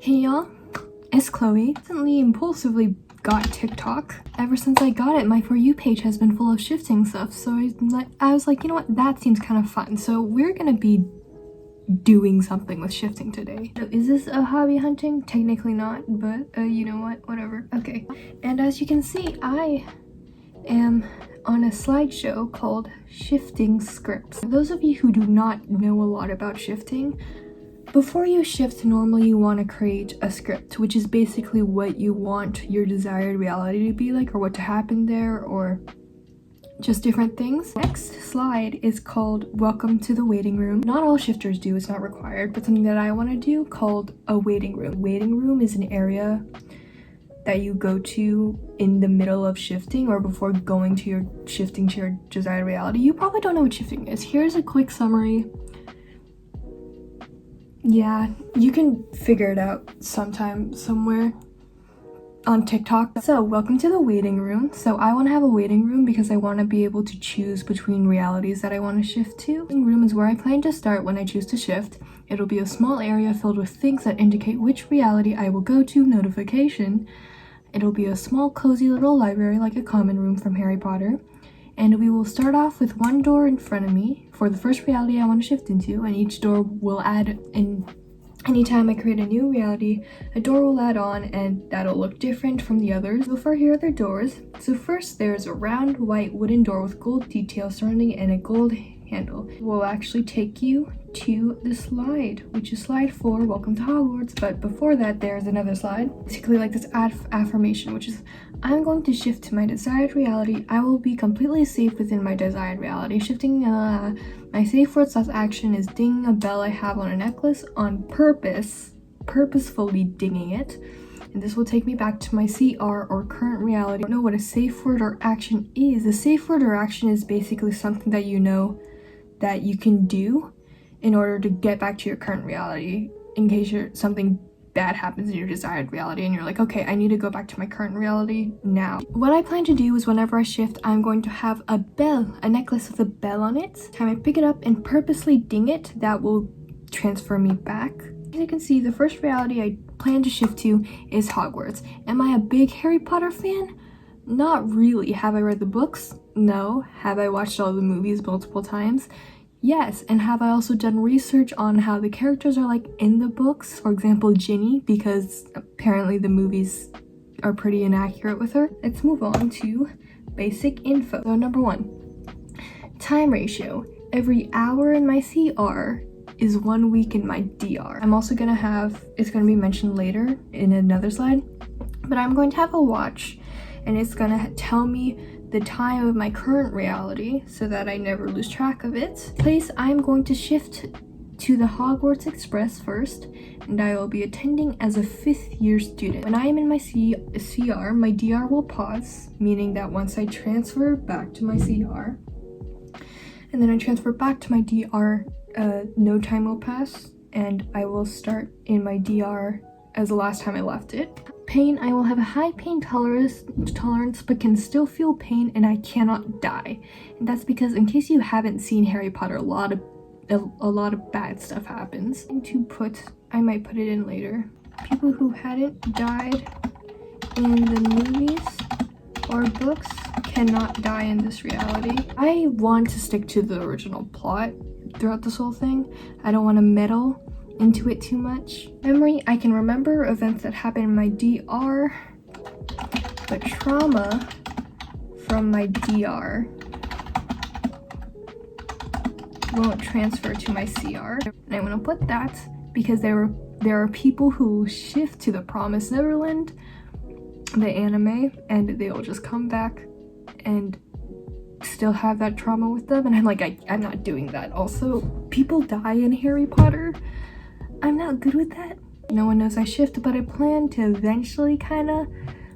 Hey y'all, it's Chloe. Recently impulsively got TikTok. Ever since I got it, my For You page has been full of shifting stuff, so I was like, you know what, that seems kind of fun. So we're gonna be doing something with shifting today. So is this a hobby hunting? Technically not, but you know what, whatever. Okay, and as you can see, I am on a slideshow called Shifting Scripts. For those of you who do not know a lot about shifting, before you shift, normally you want to create a script, which is basically what you want your desired reality to be like, or what to happen there, or just different things. Next slide is called Welcome to the Waiting Room. Not all shifters do, it's not required, but something that I want to do called a waiting room. Waiting room is an area that you go to in the middle of shifting or before going to your shifting to your desired reality. You probably don't know what shifting is. Here's a quick summary. Yeah, you can figure it out sometime, somewhere on TikTok. So, welcome to the waiting room. So I want to have a waiting room because I want to be able to choose between realities that I want to shift to. The waiting room is where I plan to start when I choose to shift. It'll be a small area filled with things that indicate which reality I will go to, notification. It'll be a small, cozy little library like a common room from Harry Potter. And we will start off with one door in front of me for the first reality I want to shift into, and each door will add in. Anytime I create a new reality, a door will add on, and that'll look different from the others. So for here are the doors. So first there's a round white wooden door with gold details surrounding it and a gold handle. Will actually take you to the slide, which is slide 4, Welcome to Hogwarts. But before that, there's another slide, basically like this affirmation, which is, I'm going to shift to my desired reality. I will be completely safe within my desired reality. Shifting, my safe word / action is ding a bell I have on a necklace on purpose, purposefully dinging it. And this will take me back to my CR or current reality. I don't know what a safe word or action is. A safe word or action is basically something that you know that you can do in order to get back to your current reality in case something bad happens in your desired reality and you're like, okay, I need to go back to my current reality now. What I plan to do is whenever I shift, I'm going to have a bell, a necklace with a bell on it. Time I pick it up and purposely ding it, that will transfer me back. As you can see, the first reality I plan to shift to is Hogwarts. Am I a big Harry Potter fan? Not really. Have I read the books? No. Have I watched all the movies multiple times? Yes. And have I also done research on how the characters are like in the books? For example, Ginny, because apparently the movies are pretty inaccurate with her. Let's move on to basic info. So number 1, time ratio. Every hour in my CR is 1 week in my DR. I'm also gonna have, it's gonna be mentioned later in another slide, but I'm going to have a watch and it's gonna tell me the time of my current reality so that I never lose track of it. Place I'm going to shift to the Hogwarts Express first, and I will be attending as a 5th year student. When I am in my CR, my DR will pause, meaning that once I transfer back to my CR, and then I transfer back to my DR, no time will pass, and I will start in my DR as the last time I left it. Pain, I will have a high pain tolerance but can still feel pain and I cannot die. And that's because, in case you haven't seen Harry Potter, a lot of bad stuff happens. I might put it in later. People who hadn't died in the movies or books cannot die in this reality. I want to stick to the original plot throughout this whole thing. I don't want to meddle into it too much. Memory, I can remember events that happened in my DR, but trauma from my DR won't transfer to my CR. And I want to put that because there are people who shift to the Promised Neverland, the anime, and they'll just come back and still have that trauma with them, and I'm like, I'm not doing that. Also, people die in Harry Potter. I'm not good with that. No one knows I shift, but I plan to eventually kind of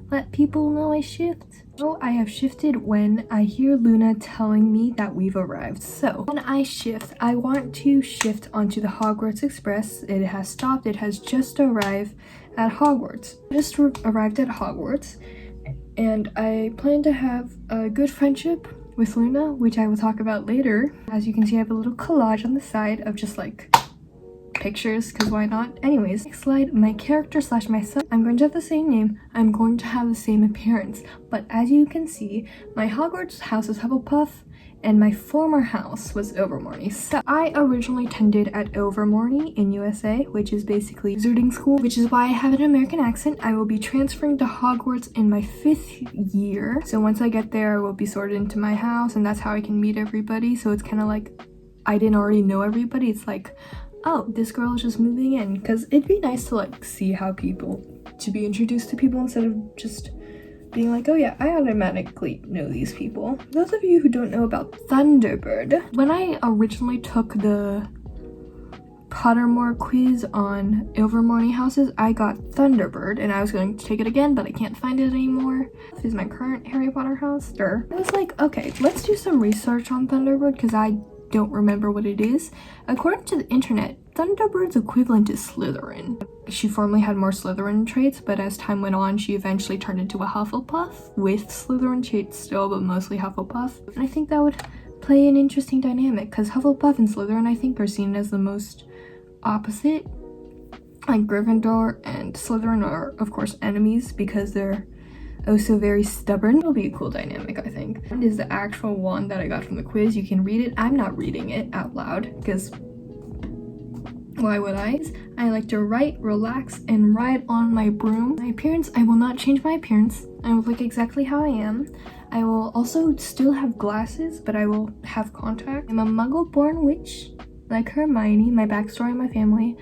let people know I shift. So I have shifted when I hear Luna telling me that we've arrived. So when I shift, I want to shift onto the Hogwarts Express. It has stopped. It has just arrived at Hogwarts. I just arrived at Hogwarts, and I plan to have a good friendship with Luna, which I will talk about later. As you can see, I have a little collage on the side of just like pictures, because why not? Anyways, next slide, my character slash myself. I'm going to have the same name. I'm going to have the same appearance. But as you can see, my Hogwarts house is Hufflepuff, and my former house was Overmorny. So I originally attended at Overmorny in USA, which is basically wizarding school, which is why I have an American accent. I will be transferring to Hogwarts in my 5th year. So once I get there, I will be sorted into my house, and that's how I can meet everybody. So it's kind of like I didn't already know everybody. It's like, oh, this girl is just moving in, because it'd be nice to like see how people, to be introduced to people instead of just being like, oh yeah, I automatically know these people. Those of you who don't know about Thunderbird, when I originally took the Pottermore quiz on Overmorny houses, I got Thunderbird, and I was going to take it again, but I can't find it anymore. This is my current Harry Potter house. I was like, okay, let's do some research on Thunderbird, because I don't remember what it is. According to the internet, Thunderbird's equivalent is Slytherin. She formerly had more Slytherin traits, but as time went on, she eventually turned into a Hufflepuff with Slytherin traits still, but mostly Hufflepuff. And I think that would play an interesting dynamic, because Hufflepuff and Slytherin, I think, are seen as the most opposite. Like Gryffindor and Slytherin are, of course, enemies because they're also very stubborn. It'll be a cool dynamic, I think. And is the actual one that I got from the quiz. You can read it. I'm not reading it out loud, because why would I? I like to write, relax, and ride on my broom. My appearance, I will not change my appearance. I will look exactly how I am. I will also still have glasses, but I will have contacts. I'm a muggle-born witch, like Hermione. My backstory in my family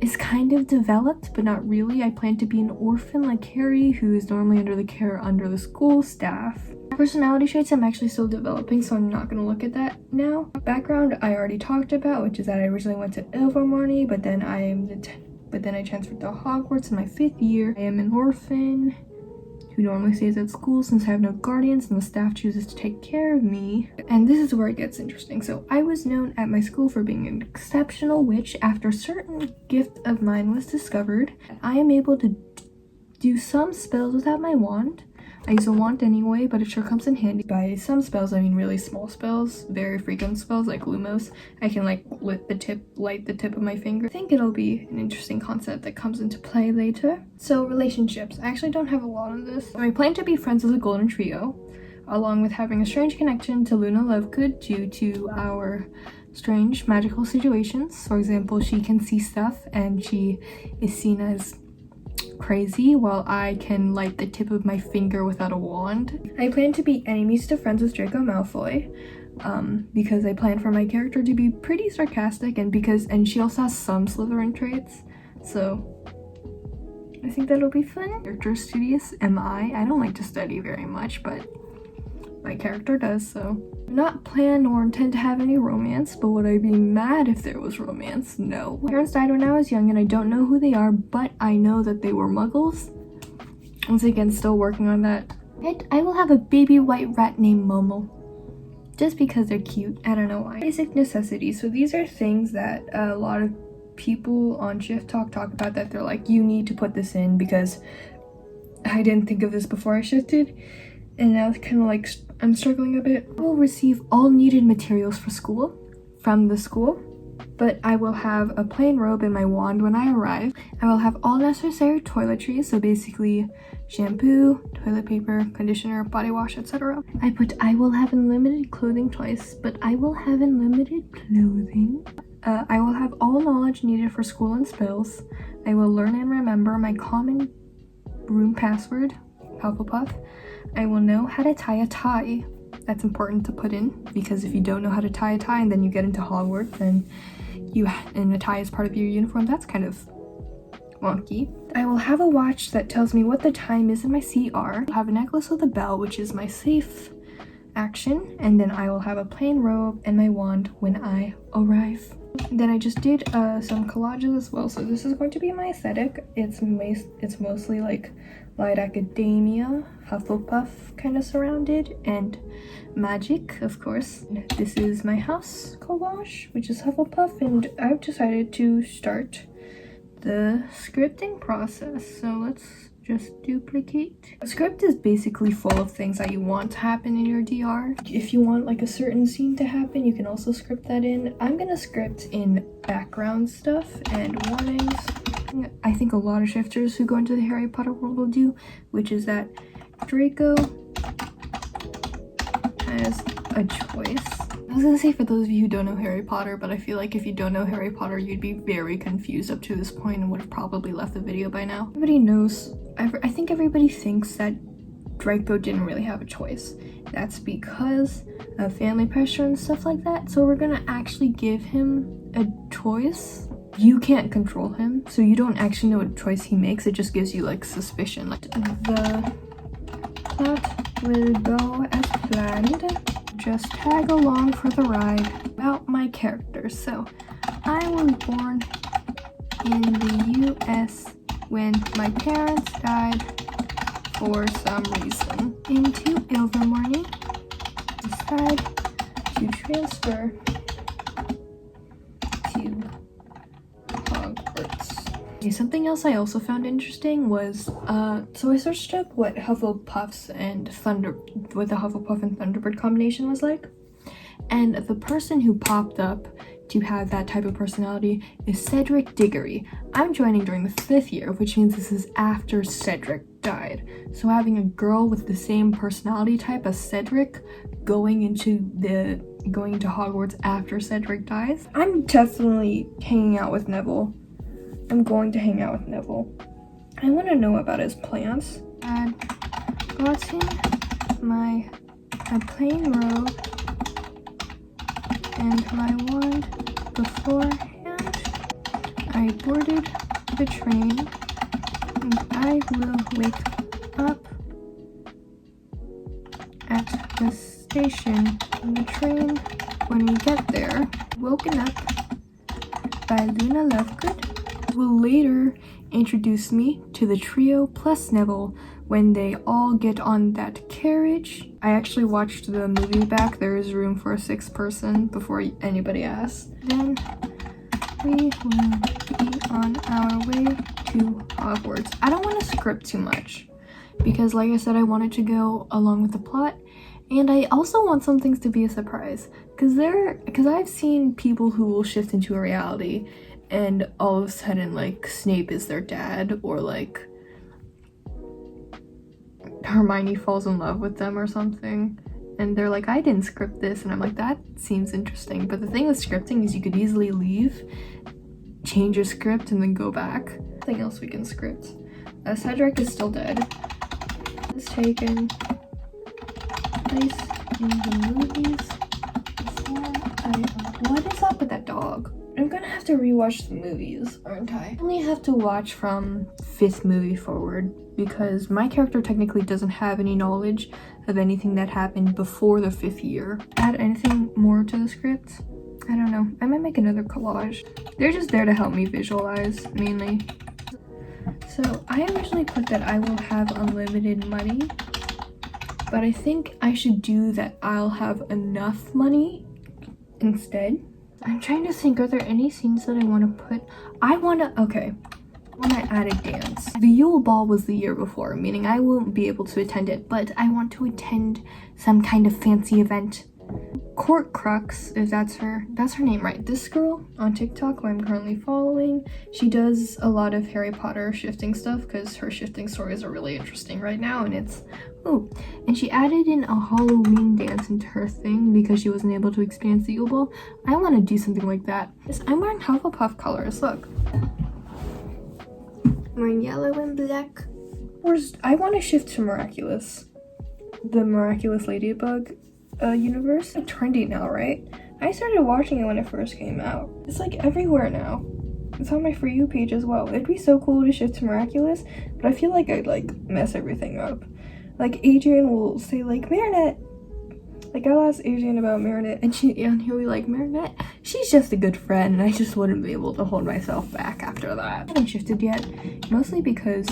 is kind of developed, but not really. I plan to be an orphan like Harry, who is normally under the care under the school staff. Personality traits I'm actually still developing, so I'm not going to look at that now. Background I already talked about, which is that I originally went to Ilvermorny, but then I transferred to Hogwarts in my 5th year. I am an orphan who normally stays at school since I have no guardians and the staff chooses to take care of me. And this is where it gets interesting. So I was known at my school for being an exceptional witch after a certain gift of mine was discovered. I am able to do some spells without my wand. I use a wand anyway, but it sure comes in handy. By some spells, I mean really small spells, very frequent spells like Lumos. I can like light the tip of my finger. I think it'll be an interesting concept that comes into play later. So relationships. I actually don't have a lot of this. I plan to be friends with a golden trio, along with having a strange connection to Luna Lovegood due to our strange magical situations. For example, she can see stuff and she is seen as crazy, while I can light the tip of my finger without a wand. I plan to be enemies to friends with Draco Malfoy, because I plan for my character to be pretty sarcastic, and she also has some Slytherin traits, so I think that'll be fun. Character studious am I? I don't like to study very much, but my character does, so. I do not plan or intend to have any romance, but would I be mad if there was romance? No. My parents died when I was young and I don't know who they are, but I know that they were muggles. Once again, still working on that. And I will have a baby white rat named Momo. Just because they're cute. I don't know why. Basic necessities. So these are things that a lot of people on Shift talk about, that they're like, you need to put this in, because I didn't think of this before I shifted. And now it's kind of like I'm struggling a bit. I will receive all needed materials for school from the school, but I will have a plain robe and my wand when I arrive. I will have all necessary toiletries, so basically shampoo, toilet paper, conditioner, body wash, etc. I will have unlimited clothing twice, but I will have unlimited clothing. I will have all knowledge needed for school and spells. I will learn and remember my common room password, Hufflepuff. I will know how to tie a tie. That's important to put in, because if you don't know how to tie a tie and then you get into Hogwarts and a tie is part of your uniform, that's kind of wonky. I will have a watch that tells me what the time is in my CR. I'll have a necklace with a bell, which is my safe action, and then I will have a plain robe and my wand when I arrive. Then I just did some collages as well, so this is going to be my aesthetic. It's mostly like light academia, Hufflepuff kind of surrounded, and magic, of course. This is my house collage, which is Hufflepuff, and I've decided to start the scripting process. So let's just duplicate. A script is basically full of things that you want to happen in your DR. If you want like a certain scene to happen, you can also script that in. I'm gonna script in background stuff and warnings. I think a lot of shifters who go into the Harry Potter world will do, which is that Draco has a choice. I was gonna say for those of you who don't know Harry Potter, but I feel like if you don't know Harry Potter, you'd be very confused up to this point and would have probably left the video by now. Everybody knows, I think everybody thinks that Draco didn't really have a choice. That's because of family pressure and stuff like that. So we're gonna actually give him a choice. You can't control him, so you don't actually know what choice he makes. It just gives you like suspicion. Like the plot will go as planned. Just tag along for the ride. About my character. So I was born in the US when my parents died for some reason. Into Ilvermorny, decide to transfer to hogwarts. Okay, something else I also found interesting was so I searched up what Hufflepuffs and what the Hufflepuff and Thunderbird combination was like, and the person who popped up to have that type of personality is Cedric Diggory. I'm joining during the 5th year, which means this is after Cedric died. So having a girl with the same personality type as Cedric going into Hogwarts after Cedric dies. I'm definitely hanging out with Neville. I'm going to hang out with Neville. I want to know about his plans. I got him a plain robe and my wand beforehand. I boarded the train and I will wake up at the station in the train when we get there. Woken up by Luna Lovegood, will later introduce me to the trio plus Neville when they all get on that carriage. I actually watched the movie back. There is room for a 6th person before anybody asks. Then we will be on our way to Hogwarts. I don't want to script too much because like I said, I want it to go along with the plot, and I also want some things to be a surprise because I've seen people who will shift into a reality and all of a sudden like Snape is their dad, or like Hermione falls in love with them or something, and they're like, I didn't script this, and I'm like, that seems interesting. But the thing with scripting is you could easily leave, change your script, and then go back. Nothing else we can script. Cedric is still dead. It's taken place in the movies before what is up with that dog? I'm gonna have to rewatch the movies, aren't I? I only have to watch from 5th movie forward because my character technically doesn't have any knowledge of anything that happened before the 5th year. Add anything more to the script? I don't know. I might make another collage. They're just there to help me visualize, mainly. So I originally put that I will have unlimited money, but I think I should do that I'll have enough money instead. I'm trying to think, are there any scenes that I want to put? I want to add a dance. The Yule Ball was the year before, meaning I won't be able to attend it, but I want to attend some kind of fancy event. Court Crux, if that's her name, right? This girl on TikTok who I'm currently following, she does a lot of Harry Potter shifting stuff because her shifting stories are really interesting right now, and it's and she added in a Halloween dance into her thing because she wasn't able to experience the Yule Ball. I want to do something like that. I'm wearing Hufflepuff colors, look. I'm wearing yellow and black. I want to shift to Miraculous. The Miraculous Ladybug universe. It's trendy now, right? I started watching it when it first came out. It's like everywhere now. It's on my For You page as well. It'd be so cool to shift to Miraculous, but I feel like I'd like mess everything up. Like Adrian will say like, Marinette. Like I'll ask Adrian about Marinette and he'll be like, Marinette, she's just a good friend, and I just wouldn't be able to hold myself back after that. I haven't shifted yet, mostly because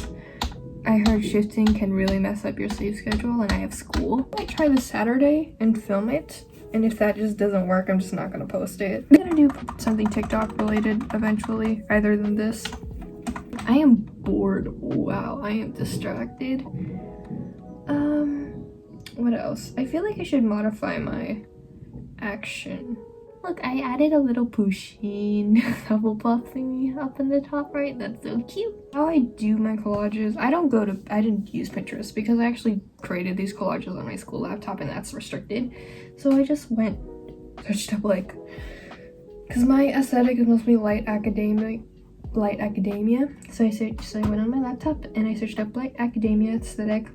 I heard shifting can really mess up your sleep schedule and I have school. I might try this Saturday and film it, and if that just doesn't work, I'm just not gonna post it. I'm gonna do something TikTok related eventually, rather than this. I am bored. Wow, I am distracted. What else? I feel like I should modify my action. Look, I added a little Pusheen Hufflepuff thingy up in the top right. That's so cute. How I do my collages, I didn't use Pinterest because I actually created these collages on my school laptop and that's restricted. So I just searched up like, because my aesthetic is mostly light academia. So I went on my laptop and I searched up light academia aesthetic.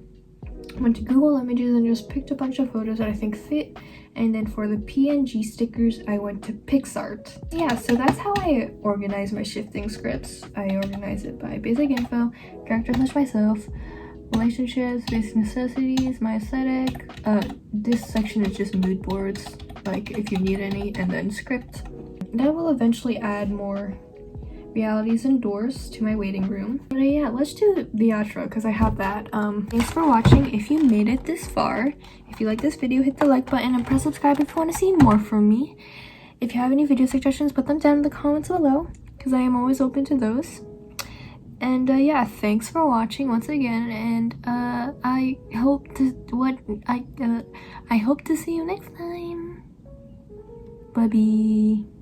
Went to Google Images and just picked a bunch of photos that I think fit, and then for the PNG stickers I went to PixArt. Yeah, so that's how I organize my shifting scripts. I organize it by basic info, character / myself, relationships, basic necessities, my aesthetic. This section is just mood boards, like if you need any, and then script. That will eventually add more realities and doors to my waiting room. But yeah, let's do the outro because I have that. Thanks for watching. If you made it this far, if you like this video, hit the like button and press subscribe if you want to see more from me. If you have any video suggestions, put them down in the comments below because I am always open to those. And yeah, thanks for watching once again, and I hope to see you next time. Bye bye.